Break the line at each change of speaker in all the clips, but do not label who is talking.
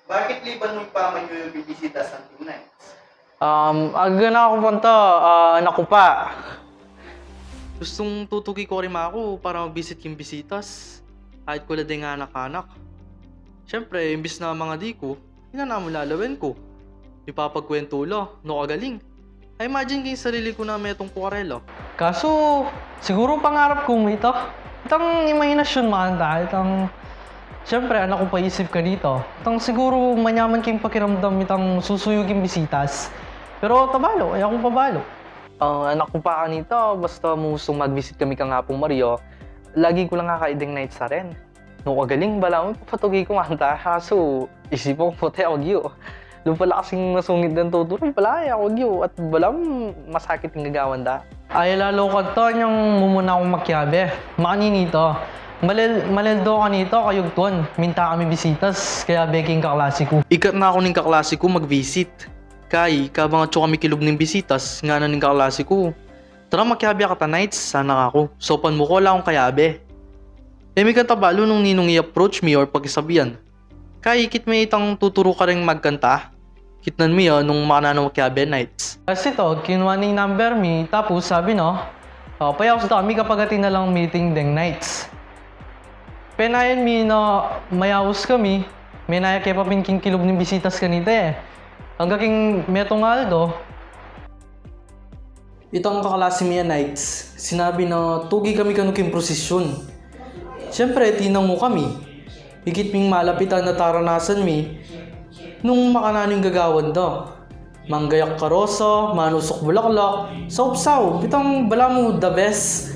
Bakit liban mo pa man yung bibisita sa Team Nights?
Aga na ako punta, anak ko pa. Gustong tutugi ko rin ako para mabisit yung bisitas. Kahit ko din nga anak-anak. Siyempre, imbis na mga di ko, hinanamo lalawin ko. Ipapagkwento lo, no kagaling. I imagine kayong sarili ko na may itong kuwarelo. Kaso, siguro pangarap kong ito. Itang imahinasyon makanta, itang... Siyempre, anak ko paisip ka dito. Itang siguro manyaman kayong pakiramdam itang susuyugin bisitas. Pero tabalo, ayaw kong pabalo. Anak ko pa kanito, basta musong mag-visit kami kang hapong Mario, lagi ko lang kakaiding night sa rin. No kagaling, bala mo papatugi ko kanta, kaso isipon ko puti ako gyo. Doon pala kasing nasungit ng tuturo, pala ako gyo, at bala masakit yung gagawan da. Ay lalo ka to, yung mumuna akong makyabe. Makaninito, maleldo ka nito, kayugton, minta kami bisitas, kaya beking kaklase ko. Ikat na ako ng kaklase ko mag-visit. Kay, kabang atso kami kilog ng bisitas, nga na ng kaklase ko. Tara makyabe ka ta nights, sana ako. Sopan mo ko lang akong kayabe. May katabalo nung ninong i-approach me or pagkasabihan. Kay, kit may itang tuturo ka rin magkanta. Kitnan mo yun nung makanano makyabe nights. Kasi to, kinuha ni number me, tapos sabi no, payaw sa kami kapag atin na lang meeting deng nights. Penayan mi na mayawos kami, may nayak kaya pa pinking kilog ng bisitas kanita eh. Hanggang king metong Aldo, itong kaklase niya nights, sinabi na tugi kami kanuking prosesyon. Siyempre, tinang mo kami. Higit ming malapitan na taranasan mi nung makananong gagawan daw. Manggayak karoso, manusok bulaklak, saupsaw, bitang bala mo the best.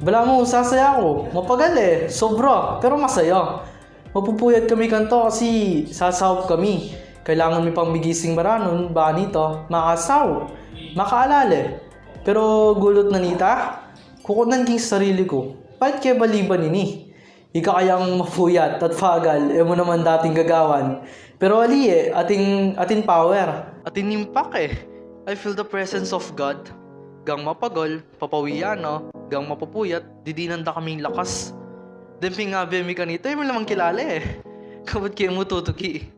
Bala mo, sasaya ako. Mapagal eh, sobra, pero masaya. Mapupuyat kami kanto kasi sasawap kami. Kailangan may pang bigising maranon, baka nito, makasaw, makaalala. Pero gulot na nita, kukunan king sarili ko. Bakit kaya baliban ini? Ika kayang mapuyat at fagal, mo naman dating gagawan. Pero ali ating power. Ating impact eh. I feel the presence of God. Gang mapagol, papawian no, gang mapupuyat, didinanda kaming lakas. Demping nga bemi kanito, mo naman kilala eh. Kabut kayo mo tutuki.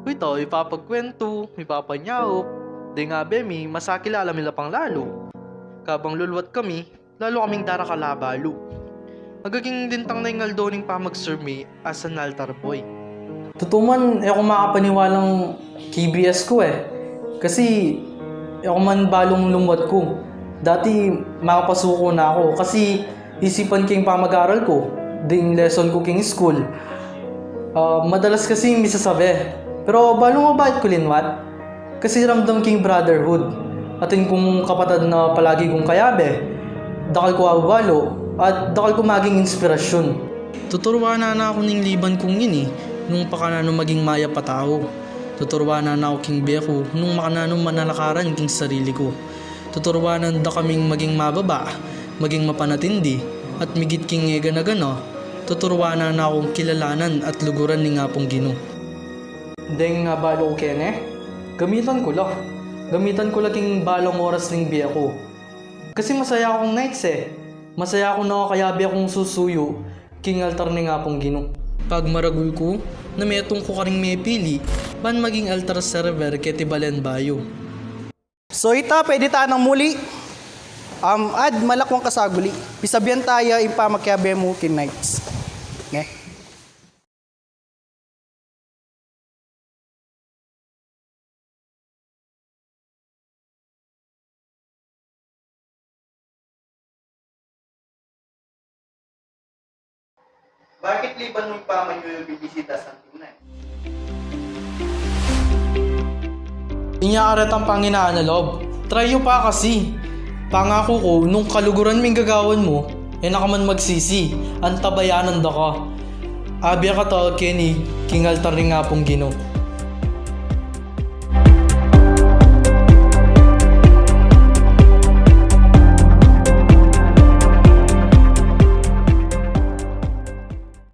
Ito, ipapagkwento, ipapanyaup, di nga bemi, masakilala mila pang lalo. Kabang lulwat kami, lalo kaming darakalabalo. Magaging dintang na yung aldoning pa mag-serve me as an altar boy. Tutuman, ako makapaniwalang KBS ko eh. Kasi, ako man balong lumwat ko. Dati, makapasuko na ako kasi isipan king pamag-aral ko. Ding lesson ko king school. Madalas kasi misasabi. Pero balong mabait ko linwat. Kasi ramdam king brotherhood. Atin kong kapatid na palagi kong kayabe. Dakal ko abalo at dakal ko maging inspirasyon. Tuturuan na ako ning liban kong ini nung pakanano maging maya patao. Tuturuan na ako king beko nung makanano manalakaran king sarili ko. Tuturuanan da kaming maging mababa, maging mapanatindi, at migit king ega na gano. Tuturuanan na akong kilalanan at luguran ni nga pong Gino. Deng nga balo ko kene, gamitan ko lang. Gamitan ko lang king balong oras ning biya ko. Kasi masaya akong nights eh. Masaya ako na kayabi akong susuyo king altar ni nga pong Gino. Pag maragul ko, na metong ko karing may pili, ban maging altar server keti Balen Bayo.
So ita, pwede ta ng muli. Ad malakwang kasaguli. Pisabihan tayo ipamakyabe mo kin nights. Okay? Bakit liban mo pa man yung bibisita sa Team Nights?
Inyaarat ang Panginaan na loob. Try nyo pa kasi. Pangako ko, nung kaluguran ming gagawan mo, nakaman magsisi. Antabayanan da ka. Abya ka to, Kenny, king altar rin nga pong Gino.